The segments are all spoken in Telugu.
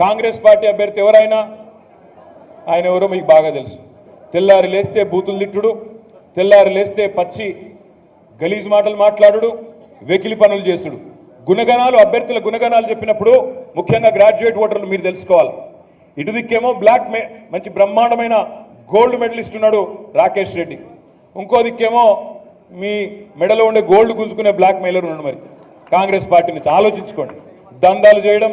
కాంగ్రెస్ పార్టీ అభ్యర్థి ఎవరైనా ఆయన ఎవరో మీకు బాగా తెలుసు. తెల్లారి లేస్తే బూతులు తిట్టుడు, తెల్లారి లేస్తే పచ్చి గలీజ్ మాటలు మాట్లాడుడు, వెకిలి పనులు చేసుడు. గుణగణాలు, అభ్యర్థుల గుణగణాలు చెప్పినప్పుడు ముఖ్యంగా గ్రాడ్యుయేట్ ఓటర్లు మీరు తెలుసుకోవాలి. ఇటు దిక్కేమో మంచి బ్రహ్మాండమైన గోల్డ్ మెడలిస్ట్ ఉన్నాడు రాకేష్ రెడ్డి, ఇంకో దిక్కేమో మీ మెడలో ఉండే గోల్డ్ గుంజుకునే బ్లాక్ మెయిలర్ ఉన్నాడు. మరి కాంగ్రెస్ పార్టీ నుంచి ఆలోచించుకోండి. దందాలు చేయడం,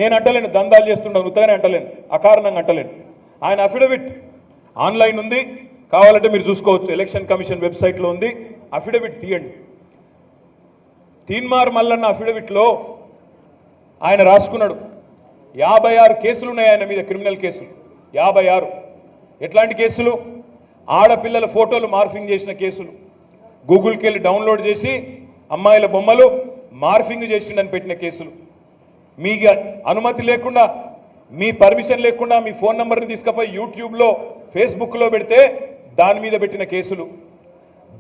నేను అంటలేను దందాలు చేస్తుండవు, ఉత్తగానే అంటలేను, అకారణంగా అంటలేను. ఆయన అఫిడవిట్ ఆన్లైన్ ఉంది, కావాలంటే మీరు చూసుకోవచ్చు, ఎలక్షన్ కమిషన్ వెబ్సైట్లో ఉంది. అఫిడవిట్ తీయండి. తీన్మార్ మల్లన్న అఫిడవిట్లో ఆయన రాసుకున్నాడు 56 కేసులు ఉన్నాయి ఆయన మీద, క్రిమినల్ కేసులు 56. ఎట్లాంటి కేసులు? ఆడపిల్లల ఫోటోలు మార్ఫింగ్ చేసిన కేసులు, గూగుల్కి వెళ్ళి డౌన్లోడ్ చేసి అమ్మాయిల బొమ్మలు మార్ఫింగ్ చేసిండని పెట్టిన కేసులు, మీ అనుమతి లేకుండా, మీ పర్మిషన్ లేకుండా మీ ఫోన్ నెంబర్ని తీసుకుపోయి యూట్యూబ్లో, ఫేస్బుక్లో పెడితే దాని మీద పెట్టిన కేసులు,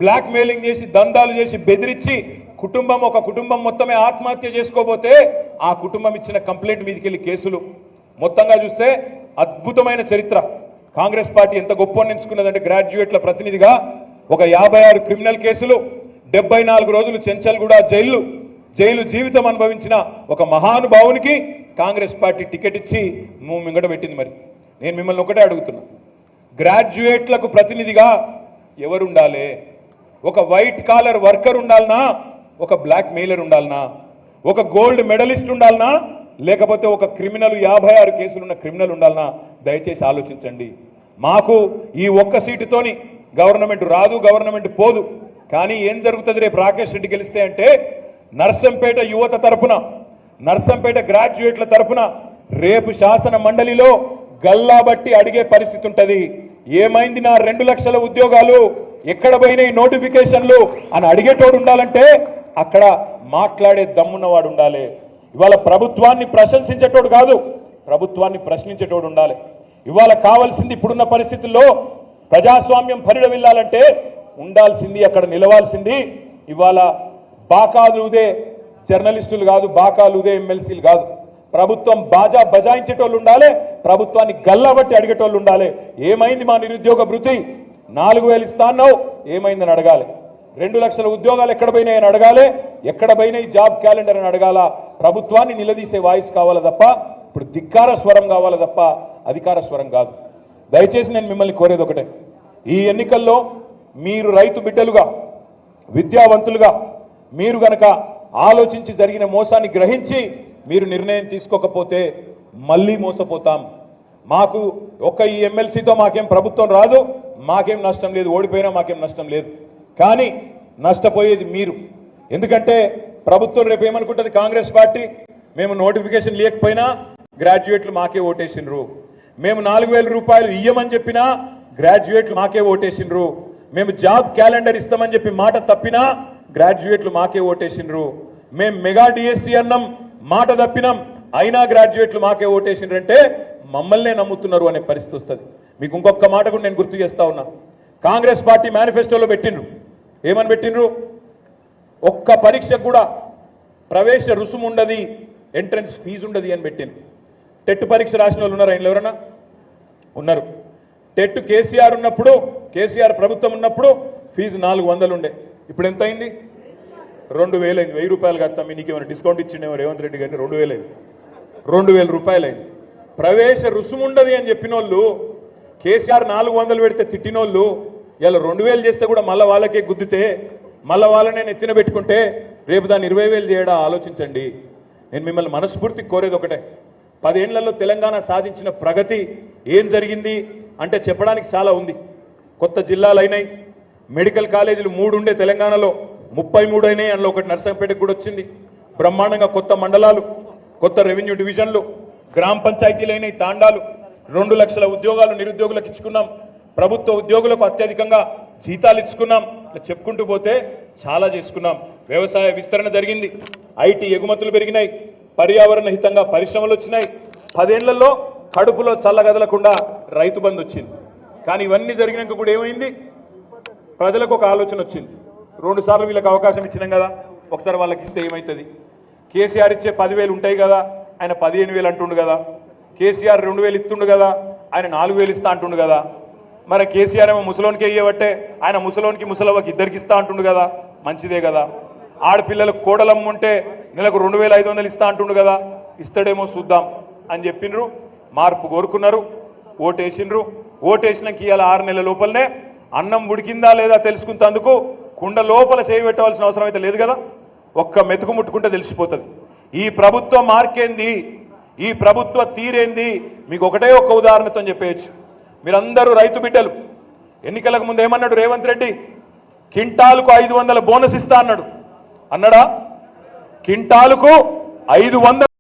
బ్లాక్ మెయిలింగ్ చేసి, దందాలు చేసి, బెదిరించి ఒక కుటుంబం మొత్తమే ఆత్మహత్య చేసుకోబోతే ఆ కుటుంబం ఇచ్చిన కంప్లైంట్ మీదకి వెళ్ళి కేసులు. మొత్తంగా చూస్తే అద్భుతమైన చరిత్ర. కాంగ్రెస్ పార్టీ ఎంత గొప్ప ఎంచుకున్నదంటే గ్రాడ్యుయేట్ల ప్రతినిధిగా ఒక 56 క్రిమినల్ కేసులు, 74 రోజులు చెంచల్గూడ జైలు జీవితం అనుభవించిన ఒక మహానుభావునికి కాంగ్రెస్ పార్టీ టికెట్ ఇచ్చి మింగడ పెట్టింది. మరి నేను మిమ్మల్ని ఒకటే అడుగుతున్నా, గ్రాడ్యుయేట్లకు ప్రతినిధిగా ఎవరుండాలి? ఒక వైట్ కాలర్ వర్కర్ ఉండాలనా, ఒక బ్లాక్ మెయిలర్ ఉండాలనా, ఒక గోల్డ్ మెడలిస్ట్ ఉండాలనా, లేకపోతే ఒక క్రిమినల్ 56 కేసులున్న క్రిమినల్ ఉండాలనా? దయచేసి ఆలోచించండి. మాకు ఈ ఒక్క సీటుతోని గవర్నమెంట్ రాదు, గవర్నమెంట్ పోదు. కానీ ఏం జరుగుతుంది రేపు రాకేష్ రెడ్డి గెలిస్తే అంటే, నర్సంపేట యువత తరపున, నర్సంపేట గ్రాడ్యుయేట్ల తరపున రేపు శాసన మండలిలో గల్లాబట్టి అడిగే పరిస్థితి ఉంటుంది. ఏమైంది నా 2 లక్షల ఉద్యోగాలు, ఎక్కడ పోయినాయి నోటిఫికేషన్లు అని అడిగేటోడు ఉండాలంటే అక్కడ మాట్లాడే దమ్మున్నవాడు ఉండాలి. ఇవాళ ప్రభుత్వాన్ని ప్రశంసించేటోడు కాదు, ప్రభుత్వాన్ని ప్రశ్నించేటోడు ఉండాలి. ఇవాళ కావాల్సింది ఇప్పుడున్న పరిస్థితుల్లో ప్రజాస్వామ్యం పరిడవిల్లాలంటే ఉండాల్సింది, అక్కడ నిలవాల్సింది ఇవాళ బాకాలుదే జర్నలిస్టులు కాదు, బాకాలుదే ఎమ్మెల్సీలు కాదు. ప్రభుత్వం బాజా బజాయించేటోళ్ళు ఉండాలి, ప్రభుత్వాన్ని గల్లాబట్టి అడిగేటోళ్ళు ఉండాలి. ఏమైంది మా నిరుద్యోగ భృతి? 4000 ఇస్తా అన్నావు, ఏమైందని అడగాలి. 2 లక్షల ఉద్యోగాలు ఎక్కడ పోయినాయి అని అడగాలి, ఎక్కడ పోయినాయి జాబ్ క్యాలెండర్ అని అడగాల. ప్రభుత్వాన్ని నిలదీసే వాయిస్ కావాలి తప్ప, ఇప్పుడు ధిక్కార స్వరం కావాలి తప్ప అధికార స్వరం కాదు. దయచేసి నేను మిమ్మల్ని కోరేది ఒకటే, ఈ ఎన్నికల్లో మీరు రైతు బిడ్డలుగా, విద్యావంతులుగా మీరు గనక ఆలోచించి జరిగిన మోసాన్ని గ్రహించి మీరు నిర్ణయం తీసుకోకపోతే మళ్ళీ మోసపోతాం. మాకు ఈ ఎమ్మెల్సీతో మాకేం ప్రభుత్వం రాదు, మాకేం నష్టం లేదు, ఓడిపోయినా మాకేం నష్టం లేదు. కానీ నష్టపోయేది మీరు. ఎందుకంటే ప్రభుత్వం రేపు ఏమనుకుంటుంది, కాంగ్రెస్ పార్టీ మేము నోటిఫికేషన్ లేకపోయినా గ్రాడ్యుయేట్లు మాకే ఓటేసిండ్రు, మేము 4000 రూపాయలు ఇయ్యమని చెప్పినా గ్రాడ్యుయేట్లు మాకే ఓటేసిండ్రు, మేము జాబ్ క్యాలెండర్ ఇస్తామని చెప్పి మాట తప్పినా గ్రాడ్యుయేట్లు మాకే ఓటేసిండ్రు, మేము మెగా డిఎస్సి అన్నాం మాట తప్పినాం అయినా గ్రాడ్యుయేట్లు మాకే ఓటేసిండ్రు అంటే మమ్మల్నే నమ్ముతున్నారు అనే పరిస్థితి వస్తుంది. మీకు ఇంకొక మాట కూడా నేను గుర్తు చేస్తా ఉన్నా. కాంగ్రెస్ పార్టీ మేనిఫెస్టోలో పెట్టిండ్రు, ఏమని పెట్టిండ్రు? ఒక్క పరీక్షకు కూడా ప్రవేశ రుసుము ఉండదు, ఎంట్రన్స్ ఫీజు ఉండదు అని పెట్టిండ్రు. టెట్ పరీక్ష రాసిన వాళ్ళు ఉన్నారా? ఇంట్లో ఎవరన్నా ఉన్నారు? టెట్ కేసీఆర్ ఉన్నప్పుడు, కేసీఆర్ ప్రభుత్వం ఉన్నప్పుడు ఫీజు 400 ఉండే, ఇప్పుడు ఎంత అయింది? 2000 అయింది. 1000 రూపాయలు కడతాం, నీకు ఏమైనా డిస్కౌంట్ ఇచ్చిండేమో రేవంత్ రెడ్డి గారిని, 2000 అయింది. 2000 రూపాయలు అయింది. ప్రవేశ రుసుము ఉండదు అని చెప్పిన వాళ్ళు, కేసీఆర్ 400 పెడితే తిట్టినోళ్ళు ఇలా 2000 చేస్తే కూడా మళ్ళీ వాళ్ళకే గుద్దితే, మళ్ళీ వాళ్ళనే నెత్తిన పెట్టుకుంటే రేపు దాన్ని 20,000 చేయడా? ఆలోచించండి. నేను మిమ్మల్ని మనస్ఫూర్తి కోరేది ఒకటే, 10 ఏళ్లలో తెలంగాణ సాధించిన ప్రగతి ఏం జరిగింది అంటే చెప్పడానికి చాలా ఉంది. కొత్త జిల్లాలు అయినాయి, మెడికల్ కాలేజీలు 3 ఉండే తెలంగాణలో 33 అయినాయి, అందులో ఒకటి నర్సంపేటకు కూడా వచ్చింది. బ్రహ్మాండంగా కొత్త మండలాలు, కొత్త రెవెన్యూ డివిజన్లు, గ్రామ పంచాయతీలు అయినాయి, తాండాలు, 2 లక్షల ఉద్యోగాలు నిరుద్యోగులకు ఇచ్చుకున్నాం, ప్రభుత్వ ఉద్యోగులకు అత్యధికంగా జీతాలు ఇచ్చుకున్నాం. ఇట్లా చెప్పుకుంటూ పోతే చాలా చేసుకున్నాం. వ్యవసాయ విస్తరణ జరిగింది, ఐటీ ఎగుమతులు పెరిగినాయి, పర్యావరణ హితంగా పరిశ్రమలు వచ్చినాయి. 10 ఏళ్లలో కడుపులో చల్లగదలకుండా రైతు బంధు వచ్చింది. కానీ ఇవన్నీ జరిగినాక కూడా ఏమైంది? ప్రజలకు ఒక ఆలోచన వచ్చింది, 2 సార్లు వీళ్ళకి అవకాశం ఇచ్చినాం కదా, ఒకసారి వాళ్ళకి ఇస్తే ఏమవుతుంది? కేసీఆర్ ఇచ్చే 10,000 ఉంటాయి కదా, ఆయన 15,000 అంటుండు కదా, కేసీఆర్ 2,000 ఇస్తుండు కదా, ఆయన 4,000 ఇస్తా అంటుండు కదా, మరి కేసీఆర్ ఏమో ముసలోనికి ఇయ్యబట్టే ఆయన ముసలోనికి ముసలవ్వకి ఇద్దరికి ఇస్తా అంటుండు కదా, మంచిదే కదా. ఆడపిల్లలకు కోడలమ్మ ఉంటే నెలకు 2,500 ఇస్తా అంటుండు కదా, ఇస్తాడేమో చూద్దాం అని చెప్పిండ్రు. మార్పు కోరుకున్నారు, ఓటేసిండ్రు. ఓటేసినాక ఇవాళ 6 నెలల లోపలనే అన్నం ఉడికిందా లేదా తెలుసుకున్నందుకు కుండ లోపల చేయి పెట్టవలసిన అవసరం అయితే లేదు కదా. ఒక్క మెతుకు ముట్టుకుంటే తెలిసిపోతుంది ఈ ప్రభుత్వ మార్కేంది, ఈ ప్రభుత్వ తీరేంది. మీకు ఒకటే ఒక్క ఉదాహరణతో చెప్పేయచ్చు. మీరందరూ రైతు బిడ్డలు. ఎన్నికలకు ముందు ఏమన్నాడు రేవంత్ రెడ్డి? కింటాలకు 500 బోనస్ ఇస్తా అన్నాడు. అన్నాడా? కింటాలకు 500